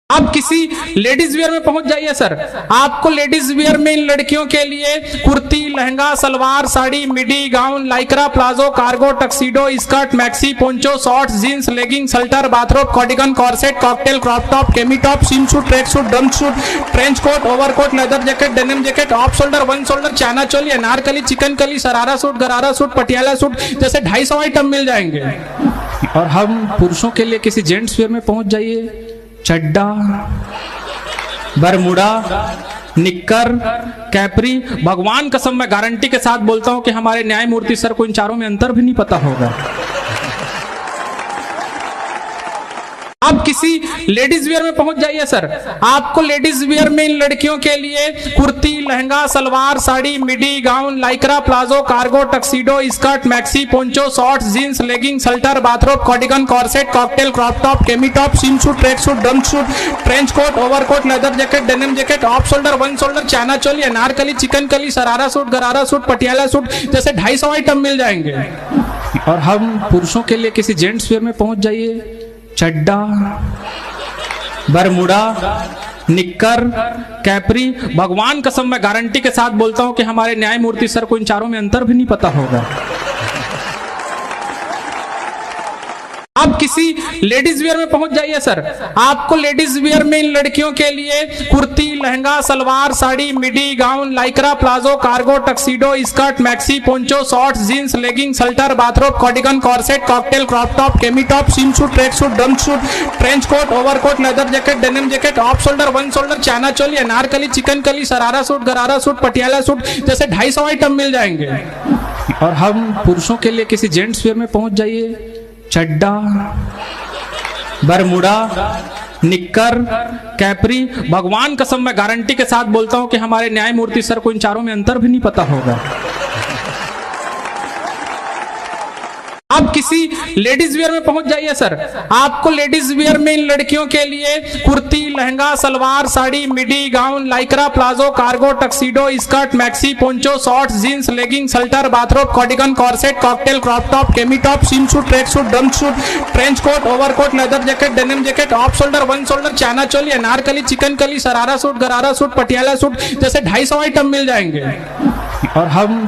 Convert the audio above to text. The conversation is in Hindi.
आप किसी लेडीज वियर में पहुंच जाइए सर, आपको लेडीज वियर में इन लड़कियों के लिए kurti, lehenga, salwar, sari, midi, gown, Lycra, palazzo, cargo, tuxedo, skirt, maxi, poncho, shorts, jeans, legging, सल्टर, bathrobe, cardigan, corset, cocktail, crop top, cami top, swim suit, track suit, drum suit, trench coat, overcoat, leather jacket, denim jacket, off shoulder, one shoulder, चाइना चोली, अनारकली, चिकनकली, sharara suit, gharara suit, Patiala suit जैसे 250 आइटम मिल जाएंगे। और हम पुरुषों के लिए किसी जेंट्स वियर में पहुंच जाइए, चड्डा, बरमुडा, निक्कर, कैपरी, भगवान कसम मैं गारंटी के साथ बोलता हूं कि हमारे न्यायमूर्ति सर को इन चारों में अंतर भी नहीं पता होगा। आप किसी लेडीज वियर में पहुंच जाइए सर, आपको लेडीज वियर में इन लड़कियों के लिए kurti, lehenga, salwar, sari, midi, gown, Lycra, palazzo, cargo, tuxedo, skirt, maxi, poncho, shorts, jeans, legging, सल्टर, bathrobe, cardigan, corset, cocktail, crop top, cami top, swim suit, track suit, drum suit, trench coat, overcoat, leather jacket, denim jacket, off shoulder, one shoulder, चाइना चोली, अनारकली, चिकनकली, sharara suit, gharara suit, Patiala suit जैसे 250 आइटम मिल जाएंगे। और हम पुरुषों के लिए किसी जेंट्स वियर में पहुंच जाइए, चड्डा, बरमुडा, निक्कर, कैपरी, भगवान कसम मैं गारंटी के साथ बोलता हूं कि हमारे न्यायमूर्ति सर को इन चारों में अंतर भी नहीं पता होगा। आप किसी लेडीज वियर में पहुंच जाइए सर, आपको लेडीज वियर में इन लड़कियों के लिए kurti, lehenga, salwar, sari, midi, gown, Lycra, palazzo, cargo, tuxedo, skirt, maxi, poncho, shorts, jeans, legging, सल्टर, bathrobe, cardigan, corset, cocktail, crop top, cami top, swim suit, track suit, drum suit, trench coat, overcoat, leather jacket, denim jacket, off shoulder, one shoulder, चाइना चोली, अनारकली, चिकनकली, sharara suit, gharara suit, Patiala suit जैसे 250 आइटम मिल जाएंगे। और हम पुरुषों के लिए किसी जेंट्स वियर में पहुंच जाइए, चड्डा, बरमुडा, निक्कर, कैपरी, भगवान कसम मैं गारंटी के साथ बोलता हूं कि हमारे न्यायमूर्ति सर को इन चारों में अंतर भी नहीं पता होगा। आप किसी लेडीज वियर में पहुंच जाइए सर, आपको लेडीज वियर में इन लड़कियों के लिए kurti, lehenga, salwar, sari, midi, gown, Lycra, palazzo, cargo, tuxedo, skirt, maxi, poncho, shorts, jeans, legging, सल्टर, bathrobe, cardigan, corset, cocktail, crop top, cami top, swim suit, track suit, drum suit, trench coat, overcoat, leather jacket, denim jacket, off shoulder, one shoulder, चाइना चोली, अनारकली, चिकनकली, sharara suit, gharara suit, Patiala suit जैसे 250 आइटम मिल जाएंगे। और हम